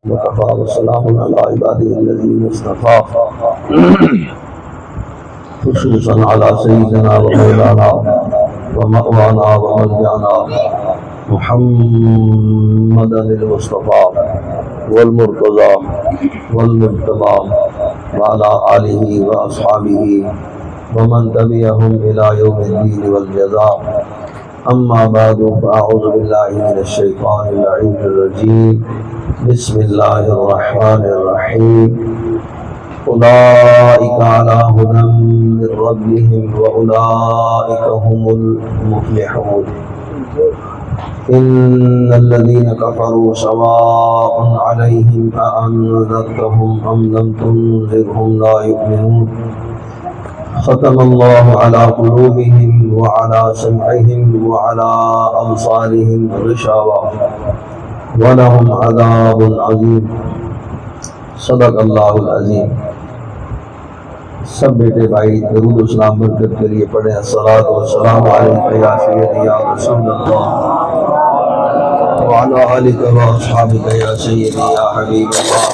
وكفى وسلام على عباده الذين اصطفى خصوصا على سيدنا ومولانا ومأوانا وملجأنا محمد المصطفى والمرتضى والمجتبى وعلى آله وأصحابه ومن تبعهم إلى يوم الدين والجزاء. أما بعد فأعوذ بالله من الشيطان اللعين الرجيم. بسم الله الرحمن الرحيم. أولئك على هدى من ربهم وأولئك هم المفلحون. إن الذين كفروا سواء عليهم أأنذرتهم أم لم تنذرهم لا يؤمنون. ختم الله على قلوبهم وعلى سمعهم وعلى أبصارهم غشاوة ولهم عذاب عظيم. صدق اللہ العظیم. سب بیٹے بھائی درود و سلام برکت کے لیے پڑھیں. الصلاۃ والسلام علیک یا سیدی یا رسول اللہ وعلی آلک و اصحابک یا سیدی یا حبیب اللہ.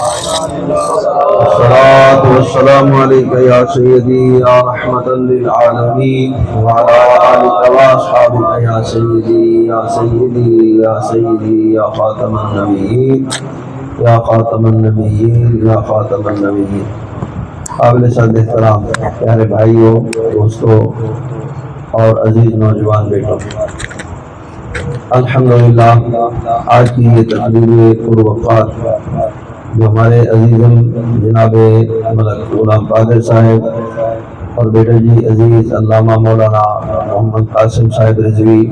الصلاۃ والسلام علیک یا سیدی یا رحمۃ للعالمین وعلی آلک و اصحابک یا سیدی یا سیدی یا سیدی یا خاتم النبیین یا خاتم النبیین یا خاتم النبیین. قابل صد احترام پیارے بھائیوں، دوستوں اور عزیز نوجوان بیٹوں، الحمدللہ آج کی یہ تقریب پروفات جو ہمارے عزیزم جناب ملک غلام قادر صاحب اور بیٹے جی عزیز علامہ مولانا محمد قاسم صاحب رضوی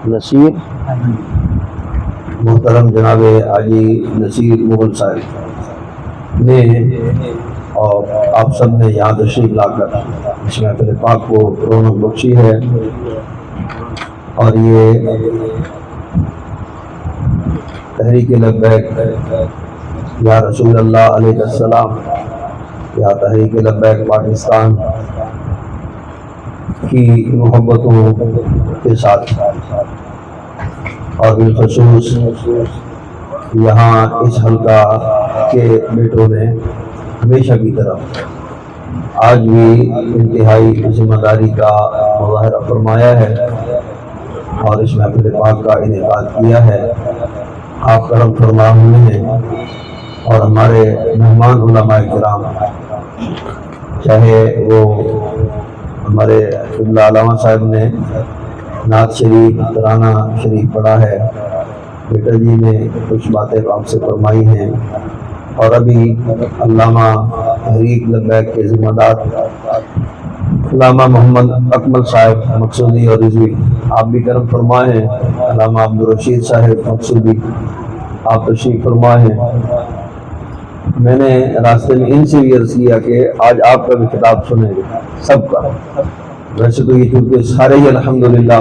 نصیر محترم جناب حاجی نصیر مغل صاحب نے اور آپ سب نے یہاں تشریف لا کر اس محفل پاک کو رونق بخشی ہے. اور یہ تحریک لبیک یا رسول اللہ علیہ السلام یا تحریک لبیک پاکستان کی محبتوں کے ساتھ اور بالخصوص یہاں اس حلقہ کے بیٹوں نے ہمیشہ کی طرح آج بھی انتہائی ذمہ داری کا مظاہرہ فرمایا ہے اور اس محفل پاک کا انعقاد کیا ہے. آپ کرم فرما ہوئے ہیں اور ہمارے مہمان علماء کرام، چاہے وہ ہمارے قبلہ علامہ صاحب نے نعت شریف ترانہ شریف پڑھا ہے، بیٹا جی نے کچھ باتیں آپ سے فرمائی ہیں، اور ابھی علامہ تحریک لبیک کے ذمہ دار علامہ محمد اکمل صاحب مقصودی اور رضوی آپ بھی کرم فرمائے ہیں، علامہ عبدالرشید صاحب مقصودی آپ تشریف فرمائے ہیں. میں نے راستے میں ان سے بھی عرض کیا کہ آج آپ کا بھی خطاب سنیں گے سب کا. ویسے تو یہ کیونکہ سارے ہی الحمدللہ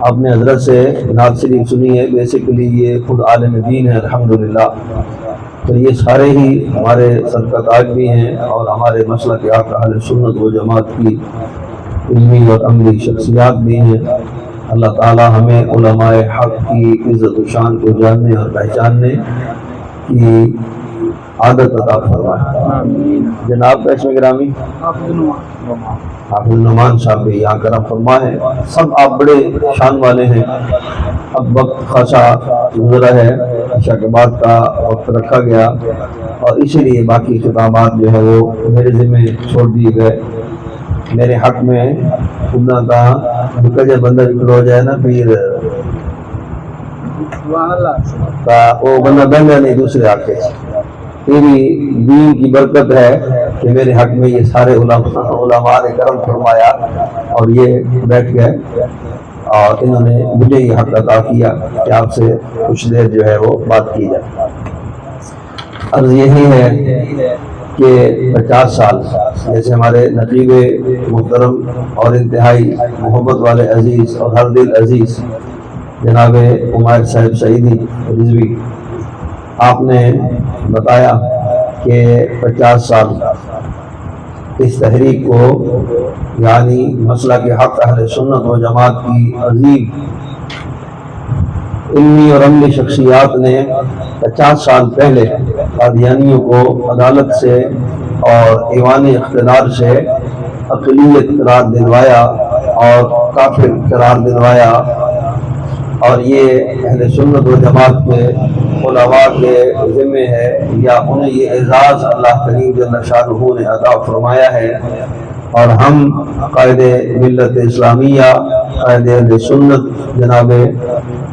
آپ نے حضرت سے نعت شریف سنی ہے، بیسیکلی یہ خود عالم دین ہے الحمدللہ، تو یہ سارے ہی ہمارے سرکت آج بھی ہیں اور ہمارے مسلک آقا اہل سنت و جماعت کی علمی اور عملی شخصیات بھی ہیں. اللہ تعالی ہمیں علماء حق کی عزت و شان کو جاننے اور پہچاننے کی عادت عطا فرمائے. جناب کا اسم گرامی حافظ نعمان صاحب بھی یہاں کرم فرما ہے. سب آپ بڑے شان والے ہیں. اب وقت خاصا گزرا ہے، عشاء کے بعد کا وقت رکھا گیا اور اسی لیے باقی خطابات جو ہے وہ میرے ذمہ چھوڑ دیے گئے. میرے حق میں خودنا تھا جب بندہ ذکر ہو جائے نا پھر وہ بندہ بن جائے نہیں دوسرے حق کے. تیری دین کی برکت ہے کہ میرے حق میں یہ سارے علماء نے کرم فرمایا اور یہ بیٹھ گئے اور انہوں نے مجھے یہ حق عطا کیا کہ آپ سے کچھ دیر جو ہے وہ بات کی جائے. عرض یہی ہے کہ 50 سال جیسے ہمارے نقیب محترم اور انتہائی محبت والے عزیز اور ہر دل عزیز جناب عمیر صاحب سعیدی رضوی آپ نے بتایا کہ 50 سال اس تحریک کو یعنی مسلک حق اہل سنت و جماعت کی عظیم علمی اور عملی شخصیات نے 50 سال پہلے قادیانیوں کو عدالت سے اور ایوان اقتدار سے اقلیت قرار دلوایا اور کافر قرار دلوایا، اور یہ اہل سنت و جماعت کے علماء کے ذمہ ہے یا انہیں یہ اعزاز اللہ کریم جل شانہ نے عطا فرمایا ہے، اور ہم قائد ملت اسلامیہ قائد اہل سنت جناب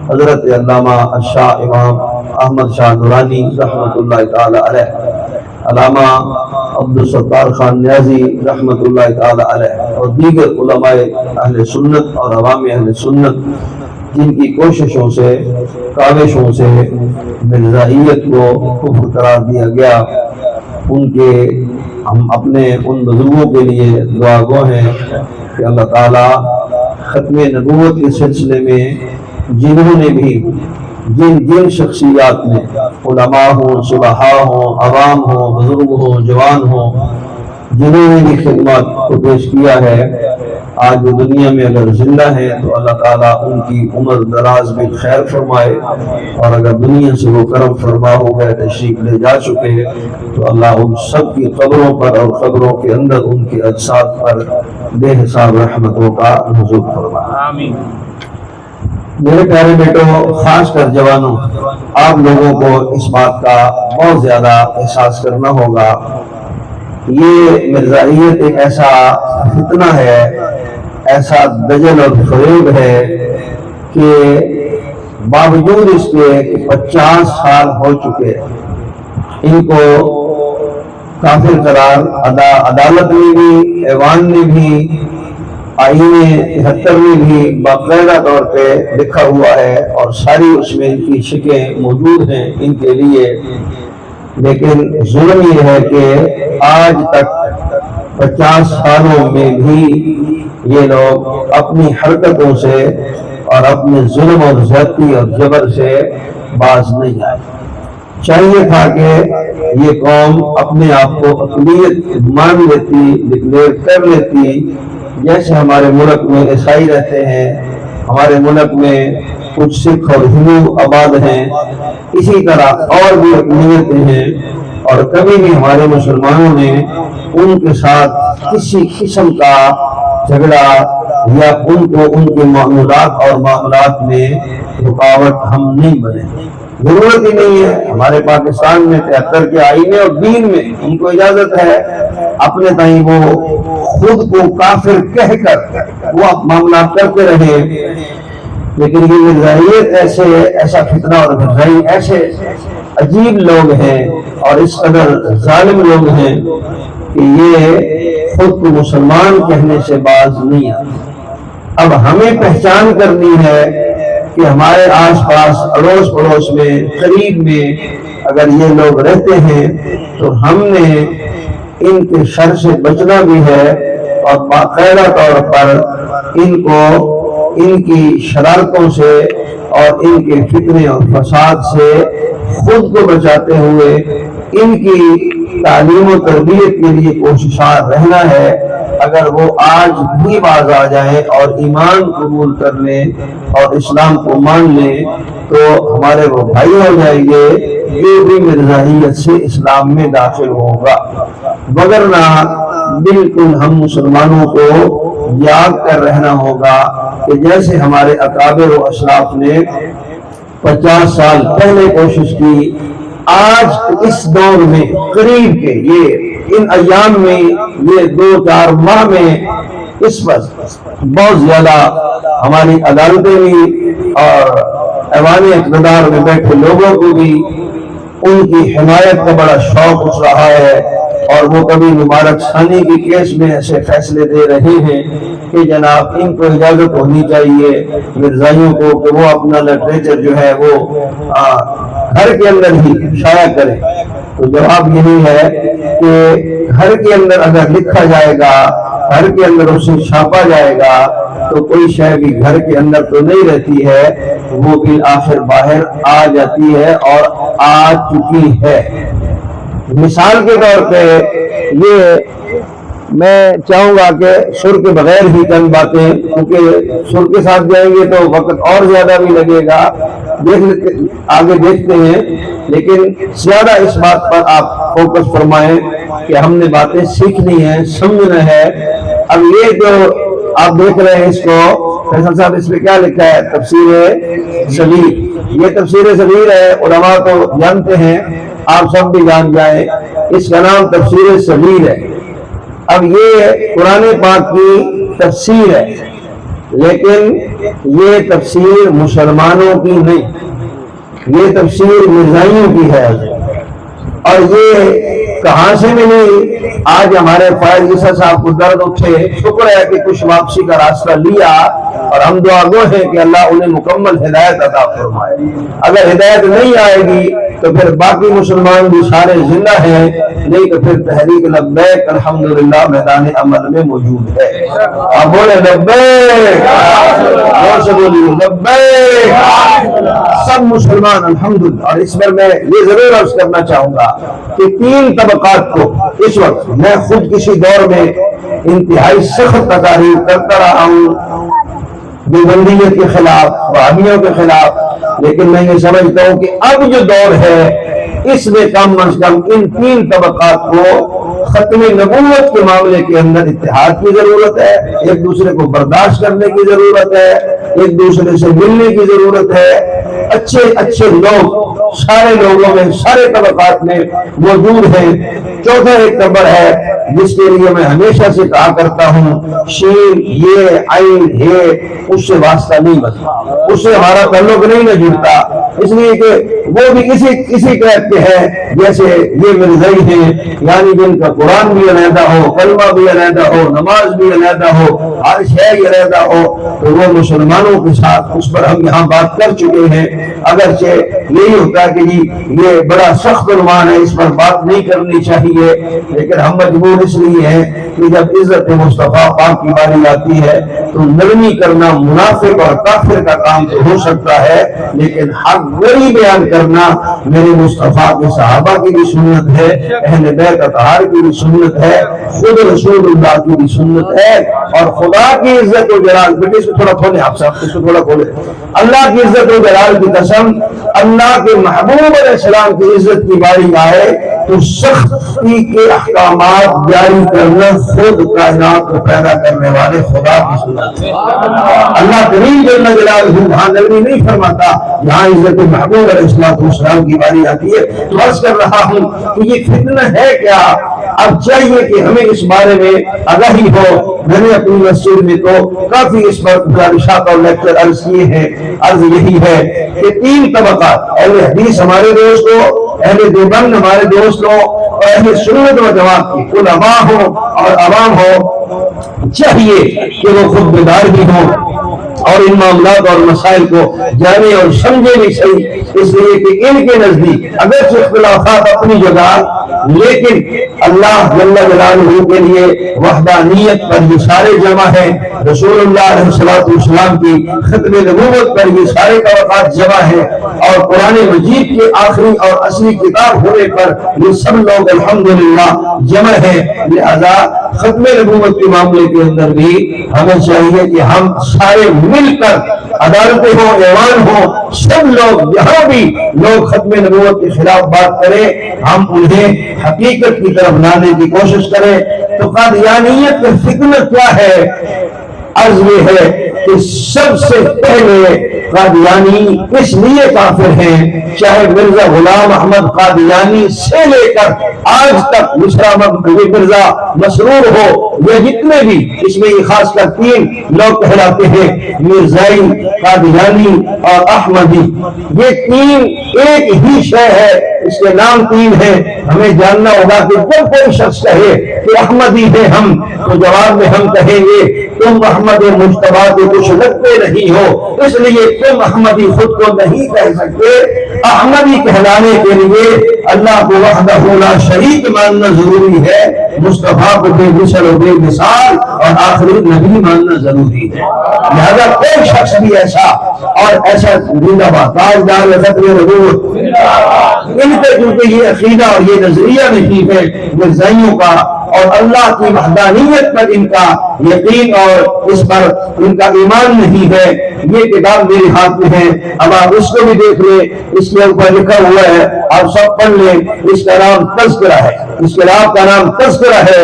حضرت علامہ الشاہ امام احمد شاہ نورانی رحمۃ اللہ تعالی علیہ، علامہ عبدالستار خان نیازی رحمۃ اللہ تعالی علیہ اور دیگر علماء اہل سنت اور عوام اہل سنت جن کی کوششوں سے کاوشوں سے مرزائیت کو کفر قرار دیا گیا، ان کے ہم اپنے ان بزرگوں کے لیے دعا گو ہیں کہ اللہ تعالیٰ ختم نبوت کے سلسلے میں جنہوں نے بھی جن شخصیات نے علماء ہوں، صلحاء ہوں، عوام ہوں، بزرگ ہوں، جوان ہوں، جنہوں نے بھی خدمات کو پیش کیا ہے، آج وہ دنیا میں اگر زندہ ہیں تو اللہ تعالیٰ ان کی عمر دراز میں خیر فرمائے، اور اگر دنیا سے وہ کرم فرما ہو گئے تشریف لے جا چکے تو اللہ ان سب کی قبروں پر اور قبروں کے اندر ان کے اجساد پر بے حساب رحمتوں کا نزول فرمائے۔ آمین۔ میرے پیارے بیٹوں، خاص کر جوانوں، آپ لوگوں کو اس بات کا بہت زیادہ احساس کرنا ہوگا، یہ مرزائیت ایک ایسا فتنہ ہے، ایسا دجل اور فریب ہے کہ باوجود اس کے 50 سال ہو چکے ان کو کافر قرار عدالت میں بھی، ایوان نے بھی، آئین 73 میں بھی باقاعدہ طور پہ لکھا ہوا ہے، اور ساری اس میں ان کی شکیں موجود ہیں ان کے لیے، لیکن ظلم یہ ہے کہ آج تک 50 سالوں میں بھی یہ لوگ اپنی حرکتوں سے اور اپنے ظلم اور زیادتی اور جبر سے باز نہیں آئے۔ چاہیے تھا کہ یہ قوم اپنے آپ کو اقلیت مان لیتی، ڈکلیئر کر لیتی، جیسے ہمارے ملک میں عیسائی رہتے ہیں، ہمارے ملک میں کچھ سکھ اور ہندو آباد ہیں، اسی طرح اور بھی اقلیتیں ہیں، اور کبھی بھی ہمارے مسلمانوں نے ان کے ساتھ کسی قسم کا جھگڑا یا ان کو ان کے معاملات اور معاملات میں رکاوٹ ہم نہیں بنے، ضرورت ہی نہیں ہے۔ ہمارے پاکستان میں 73 کے آئینے اور دین میں ان کو اجازت ہے اپنے تئیں وہ خود کو کافر کہہ کر وہ معاملات کرتے رہے، لیکن یہ مرزائیت ایسا فتنہ اور مرزائی ایسے عجیب لوگ ہیں اور اس قدر ظالم لوگ ہیں کہ یہ خود کو مسلمان کہنے سے باز نہیں آتے۔ اب ہمیں پہچان کرنی ہے کہ ہمارے آس پاس اڑوس پڑوس میں قریب میں اگر یہ لوگ رہتے ہیں تو ہم نے ان کے شر سے بچنا بھی ہے، اور باقاعدہ طور پر ان کو ان کی شرارتوں سے اور ان کے فتنے اور فساد سے خود کو بچاتے ہوئے ان کی تعلیم و تربیت کے لیے کوششاں رہنا ہے۔ اگر وہ آج بھی باز آ جائیں اور ایمان قبول کر لیں اور اسلام کو مان لیں تو ہمارے وہ بھائی ہو جائیں گے، یہ بھی مرزائیت سے اسلام میں داخل ہوگا، وگرنہ بالکل ہم مسلمانوں کو یاد کر رہنا ہوگا کہ جیسے ہمارے اکابر و اشراف نے 50 سال پہلے کوشش کی، آج اس دور میں قریب کے یہ ان ایام میں یہ 2-4 ماہ میں اس پر بہت زیادہ ہماری عدالتیں بھی اور ایوان اقتدار میں بیٹھے لوگوں کو بھی ان کی حمایت کا بڑا شوق اٹھ رہا ہے، اور وہ کبھی مبارک ثانی کی کیس میں ایسے فیصلے دے رہے ہیں کہ جناب ان کو اجازت ہونی چاہیے مرزائیوں کو کہ وہ اپنا لٹریچر جو ہے وہ گھر کے اندر ہی شائع کریں۔ تو جواب یہی ہے کہ گھر کے اندر اگر لکھا جائے گا، گھر کے اندر اسے چھاپا جائے گا تو کوئی شے بھی گھر کے اندر تو نہیں رہتی ہے، وہ بالآخر باہر آ جاتی ہے اور آ چکی ہے۔ مثال کے طور پہ یہ میں چاہوں گا کہ سر کے بغیر ہی چند باتیں، کیونکہ سر کے ساتھ جائیں گے تو وقت اور زیادہ بھی لگے گا، آگے دیکھتے ہیں، لیکن زیادہ اس بات پر آپ فوکس فرمائیں کہ ہم نے باتیں سیکھنی ہیں، سمجھنا ہے۔ اب یہ جو آپ دیکھ رہے ہیں اس کو، فیصل صاحب اس میں کیا لکھا ہے؟ تفسیر صغیر، یہ تفسیر صغیر ہے، علماء تو جانتے ہیں، آپ سب بھی جان جائیں، اس کا نام تفسیر صغیر ہے۔ اب یہ قرآن پاک کی تفسیر ہے، لیکن یہ تفسیر مسلمانوں کی نہیں، یہ تفسیر مرزائیوں کی ہے۔ اور یہ کہاں سے ملی؟ آج ہمارے فائز عیسیٰ صاحب کو درد اٹھے، شکر ہے کہ کچھ واپسی کا راستہ لیا، اور ہم دعا گو ہیں کہ اللہ انہیں مکمل ہدایت عطا فرمائے۔ اگر ہدایت نہیں آئے گی تو پھر باقی مسلمان بھی سارے زندہ ہیں، نہیں تو پھر تحریک لبیک الحمدللہ میدان عمل میں موجود ہے۔ آپ بولے لبیک، اور سے بولیے لبیک، سب مسلمان الحمدللہ۔ اور اس پر میں یہ ضرور عرض کرنا چاہوں گا کہ تین طبقات کو اس وقت، میں خود کسی دور میں انتہائی سخت تقاریر کرتا رہا ہوں دیوبندیت کے خلاف، وہابیوں کے خلاف، لیکن میں یہ سمجھتا ہوں کہ اب جو دور ہے اس میں کم از کم ان تین طبقات کو ختم نبوت کے معاملے کے اندر اتحاد کی ضرورت ہے، ایک دوسرے کو برداشت کرنے کی ضرورت ہے، ایک دوسرے سے ملنے کی ضرورت ہے۔ اچھے اچھے لوگ سارے لوگوں میں، سارے طبقات میں موجود ہیں۔ چوتھا ایک نمبر ہے جس کے لیے میں ہمیشہ سے کہا کرتا ہوں، شین یہ عین ہے، اس سے واسطہ نہیں بنتا، اس سے ہمارا تعلق نہیں نہ جڑتا، اس لیے کہ وہ بھی اسی ٹائپ کے ہیں جیسے یہ مرزائی ہیں، یعنی جن کا قرآن بھی علیحدہ ہو، کلمہ بھی علیحدہ ہو، نماز بھی علیحدہ ہو، ہر شے علیحدہ ہو، تو وہ مسلمانوں کے ساتھ اس پر ہم یہاں بات کر چکے ہیں۔ اگرچہ یہی ہوتا کہ جی یہ بڑا سخت عنوان ہے، اس پر بات نہیں کرنی چاہیے، لیکن ہم مجبور اس لیے ہیں کہ جب عزت مصطفیٰ پاک کی باری آتی ہے تو نرمی کرنا منافق اور کافر کا کام تو ہو سکتا ہے، لیکن حق وہی بیان کرنا میرے مصطفیٰ کے صحابہ کی بھی سنت ہے، اہل بیت اطہار کی بھی سنت ہے، خود رسول اللہ کی بھی سنت ہے، اور خدا کی عزت و جلال، بیٹے اس کو تھوڑا کھولے، آپ صاحب اس کو تھوڑا کھولے، اللہ کی عزت و جلال کی قسم، اللہ کے محبوب علیہ السلام کی عزت کی باری آئے تو سختی کے احکامات جاری کرنا خود کائنات کو پیدا کرنے والے خدا کی سنت ہے۔ اللہ کریم جل جلالہ وہاں نرمی نہیں فرماتا، یہاں عزت محبوب علیہ السلام کی باری آتی ہے۔ تو عرض کر رہا ہوں کہ یہ فتنہ ہے کیا؟ اب چاہیے کہ ہمیں اس بارے میں آگاہی ہو۔ میں نے اپنی مسجد میں تو کافی اس پر گزارشات اور لیکچر عرض کیے ہیں۔ عرض یہی ہے کہ تین طبقات، اہل حدیث ہمارے دوستوں، اہل دیوبند ہمارے دوستوں، اور اہل سنت و جماعت کی علماء ہو اور عوام ہو، چاہیے کہ وہ خود بیدار بھی ہوں اور ان معاملات اور مسائل کو جانے اور سمجھے بھی صحیح، اس لیے کہ ان کے نزدیک اگرچہ اختلافات اپنی جگہ، لیکن اللہ جل جلالہ کے لیے وحدانیت پر یہ سارے جمع ہیں، رسول اللہ علیہ السلام کی ختم نبوت پر یہ سارے طبقات جمع ہیں، اور قرآن مجید کے آخری اور اصلی کتاب ہونے پر یہ سب لوگ الحمدللہ جمع ہیں۔ لہذا ختم نبوت کے معاملے کے اندر بھی ہمیں چاہیے کہ ہم سارے مل کر، عدالتیں ہوں، ایوان ہوں، سب لوگ جہاں بھی لوگ ختم نبوت کے خلاف بات کریں، ہم انہیں حقیقت کی طرف لانے کی کوشش کریں۔ تو قادیانیت کا فتنہ کیا ہے؟ عرض یہ ہے کہ سب سے پہلے قادیانی اس لیے کافر ہیں، چاہے مرزا غلام احمد قادیانی سے لے کر آج تک مرزا مسرور ہو، یہ جتنے بھی، اس میں یہ خاص کر تین لوگ کہلاتے ہیں، مرزائی، قادیانی اور احمدی، یہ تین ایک ہی شے ہے، اس کے نام تین ہیں۔ ہمیں جاننا ہوگا کہ جب کوئی شخص کہے کہ احمدی ہیں ہم، تو جواب میں ہم کہیں گے تم احمد مجتبیٰ کے کچھ لگتے نہیں ہو، اس لیے تم احمدی خود کو نہیں کہہ سکتے۔ احمدی کہلانے کے لیے اللہ کو وحدہ لا شریک ماننا ضروری ہے، مصطفیٰ کو بے مثل و بے مثال اور آخری نبی ماننا ضروری ہے. لہذا کوئی شخص بھی ایسا اور ایسا زندہ باد تاجدار ختم نبوت ان پہ کیونکہ یہ عقیدہ اور یہ نظریہ نہیں ہے مرزائیوں کا اور اللہ کی وحدانیت پر ان کا یقین اور اس پر ان کا ایمان نہیں ہے. یہ کتاب میرے ہاتھ میں ہے, اب آپ اس کو بھی دیکھ لیں, اس کے اوپر لکھا ہوا ہے, آپ سب پڑھ لیں. اس کا نام تذکرہ ہے, اس کتاب کا نام تذکرہ ہے.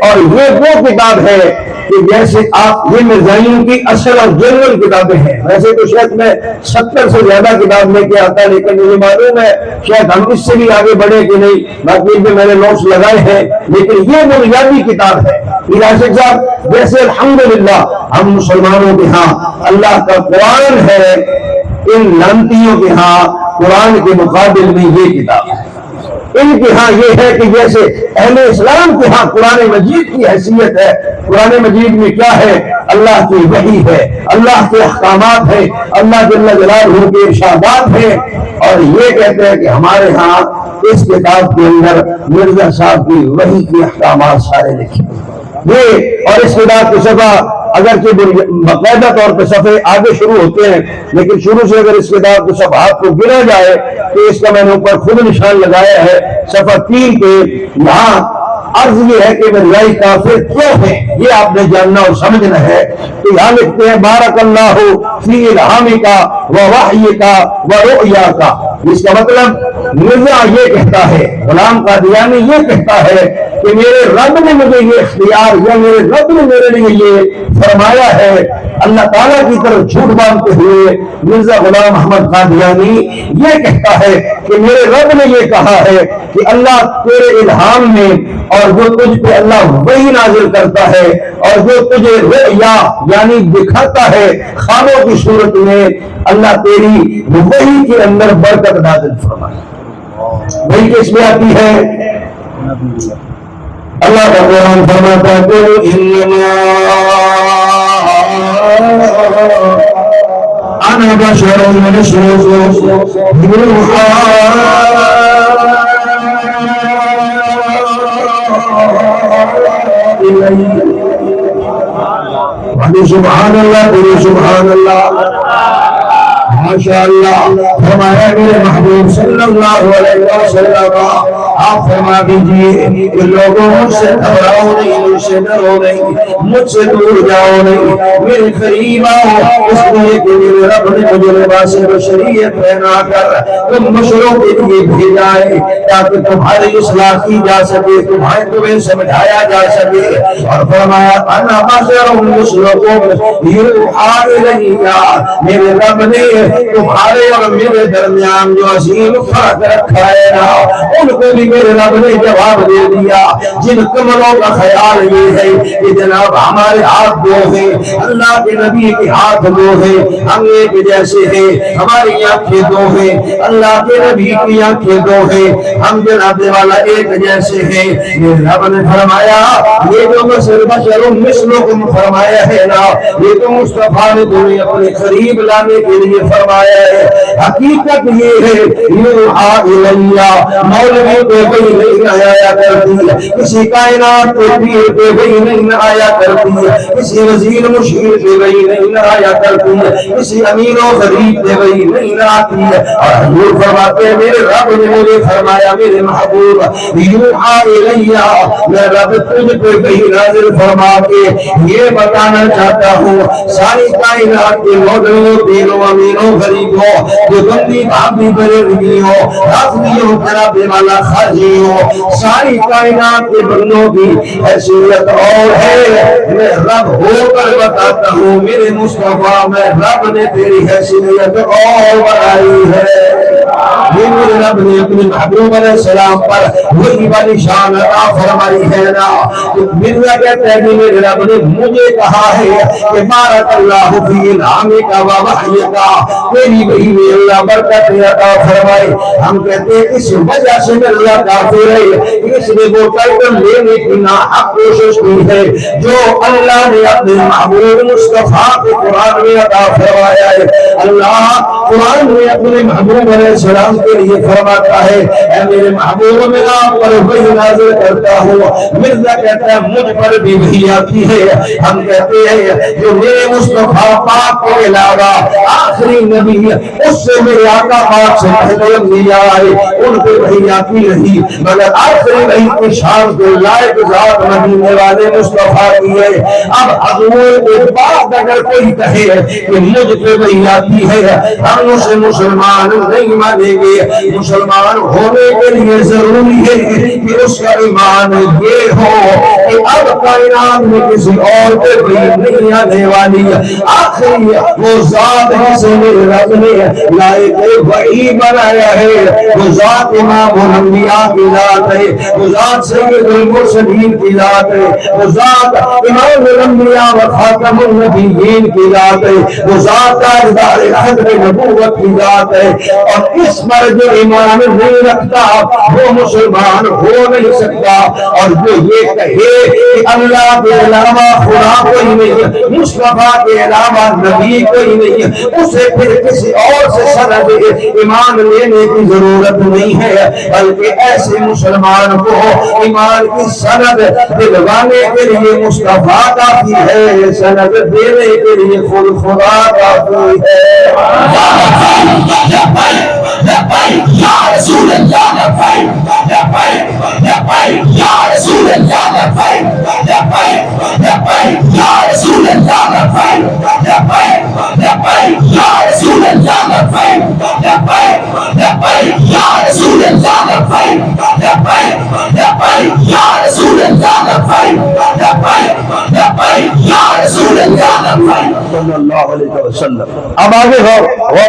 اور یہ وہ کتاب ہے کہ جیسے آپ یہ مرزائیوں کی اصل اور جنرل کتابیں ہیں. ویسے تو شاید میں 70 سے زیادہ کتاب لے کے آتا, لیکن مجھے معلوم ہے شاید ہم اس سے بھی آگے بڑھے کہ نہیں, باقی میں نے نوٹس لگائے ہیں, لیکن یہ بنیادی کتاب ہے. راشد صاحب جیسے الحمدللہ ہم مسلمانوں کے ہاں اللہ کا قرآن ہے, ان لانتیوں کے ہاں قرآن کے مقابل میں یہ کتاب ہے. ان کے ہاں یہ ہے کہ جیسے اہل اسلام کے ہاں قرآن مجید کی حیثیت ہے. قرآن مجید میں کیا ہے؟ اللہ کی وحی ہے, اللہ کے احکامات ہیں, اللہ جل جلالہ کے ارشادات ہیں. اور یہ کہتے ہیں کہ ہمارے ہاں اس کتاب کے اندر مرزا صاحب کی وحی کے احکامات سارے لکھے یہ. اور اس کتاب کی صفحہ اگرچہ باقاعدہ طور پہ صفحے آگے شروع ہوتے ہیں, لیکن شروع سے اگر اس کتاب کے صفحات کو گنا جائے تو اس کا میں نے اوپر خود نشان لگایا ہے صفحہ 3 پہ. یہاں عرض یہ ہے کہ مرزائی کافر کیوں ہے یہ آپ نے جاننا اور سمجھنا ہے. تو یہاں لکھتے ہیں بارک اللہ فی الہامک و وحیک و رؤیاک. اس کا مطلب مرزا یہ کہتا ہے, غلام قادیانی یہ کہتا ہے کہ میرے رب نے مجھے یہ اختیار یا میرے رب نے میرے لیے یہ فرمایا ہے. اللہ تعالیٰ کی طرف جھوٹ باندھتے ہوئے مرزا غلام احمد قادیانی یہ کہتا ہے کہ میرے رب نے یہ کہا ہے کہ اللہ تیرے الہام میں اور جو تجھ پہ اللہ وحی نازل کرتا ہے اور جو تجھے رؤیا یعنی دکھاتا ہے خوابوں کی صورت میں, اللہ تیری وحی کے اندر برکت نازل فرمائے. وحی کس میں آتی ہے؟ اللہ کا قرآن فرماتا ہے انما انا بشر مثلكم يوحى الي. سبحان اللہ, سبحان اللہ, ماشاء اللہ. فرمایا میرے محبوب صلی اللہ علیہ وسلم آپ فرما دیجیے کہ لوگوں مجھ سے گھبراؤ نہیں, مجھ سے ڈرو نہیں, مجھ سے دور جاؤ نہیں, میرے قریب آؤ. اس لیے کہ میرے رب نے مجھے لباس بشریت پہنا کر تم بشروں کے لیے بھیجا ہے تاکہ تمہاری اصلاح کی جا سکے, تمہیں سمجھایا جا سکے. اور فرمایا انا بشر مثلکم یوحى الی. میرے رب نے تمہارے اور میرے درمیان جو عظیم فرق رکھا ہے نا, ان کو بھی میرے رب نے جواب دے دیا. جن کمروں کا خیال یہ ہے کہ جناب ہمارے ہاتھ دو ہیں, اللہ کے نبی کے ہاتھ دو ہیں, ہم ایک جیسے ہیں, ہماری آنکھیں دو ہیں, اللہ کے نبی کی آنکھیں دو ہیں, ہم جناب والا ایک جیسے ہیں. میرے رب نے فرمایا یہ جو بشر مثلکم فرمایا ہے نا, یہ تو مصطفیٰ نے تمہیں اپنے قریب لانے کے لیے فرمایا ہے. حقیقت یہ ہے یوحى الی, مولوی پہ وحی نہیں آیا کرتی, کسی کائنات پہ پیر پہ وحی نہیں آیا کرتی, کسی وزیر مشیر پہ وحی نہیں آیا کرتی, کسی امیر و غریب پہ وحی نہیں آتی. اور حضور فرماتے ہیں میرے رب نے مجھے فرمایا میرے محبوب یوحى الی, میں رب تجھ پہ وحی نازل فرما کے یہ بتانا چاہتا ہوں ساری کائنات کے مولویوں, پیروں, امینوں, غریبوں, جو بندی بھابی بریلویوں, رافضیوں, جناب والا خارجیوں, ساری کائنات کے بندوں کی حیثیت اور ہے. میں رب ہو کر بتاتا ہوں میرے مصطفیٰ, میں رب نے تیری حیثیت اور بڑھائی ہے. یہ میرے رب نے اپنے محبوب علیہ السلام پر وہی والی شان عطا فرمائی ہے نا. مرزا کہتا ہے کہ میرے رب نے مجھے کہا ہے کہ بارک اللہ فی الہامک و وحیک, تیری وحی میں اللہ برکت عطا فرمائے. ہم کہتے ہیں اس وجہ سے مرزا کافر ہے, اس نے وہ ٹائٹل لینے کی ناحق کوشش کی ہے جو اللہ نے اپنے محبوب مصطفیٰ کو قرآن میں عطا فرمایا ہے. اللہ قرآن میں اپنے محبوب علیہ السلام کے لیے فرماتا ہے اے میرے محبوب میں آپ پر وحی نازل کرتا ہوں. مرزا کہتا ہے مجھ پر بھی وحی آتی ہے. ہم کہتے ہیں جو میرے مصطفیٰ پاک کے علاوہ آخری نبی اس سے میرے آقا پاک سے پہلے انبیاء آئے ان پہ وحی آتی رہی مگر آخری وحی کی شان کے لائق ذات مدینے والے مصطفیٰ کی ہے. اب حضور کے بعد اگر کوئی کہے کہ مجھ پہ وحی آتی ہے ہم اسے مسلمان نہیں مانیں گے. مسلمان ہونے کے لیے ضروری ہے کہ اس کا ایمان یہ ہو کہ اب کائنات میں کسی اور پہ وحی نہیں آنے والی. آخری وہ ذات جسے میرے رب نے لائق وحی بنایا ہے وہ ذات امام الانبیاء کی ذات ہے وہ ذات سید المرسلین کی ذات ہے وہ ذات امام الانبیاء و خاتم النبیین کی ذات ہے وہ ذات تاجدار حضر نبوت کی ذات ہے. اور اس پر جو ایمان نہیں رکھتا وہ مسلمان ہو نہیں سکتا. اور جو یہ کہے کہ اللہ کے علاوہ خدا کوئی نہیں مصطفیٰ کے علاوہ نبی کوئی نہیں اسے پھر کسی اور سے سند ایمان لینے کی ضرورت نہیں ہے بلکہ ایسے مسلمان کو ایمان کی سند دلوانے کے لیے مصطفیٰ کافی ہے سند دینے کے لیے خود خدا کافی ہے. یا رسول اللہ یا رسول اللہ یا رسول اللہ یا رسول اللہ یا رسول اللہ صلی اللہ علیہ وسلم. اب آگے ہو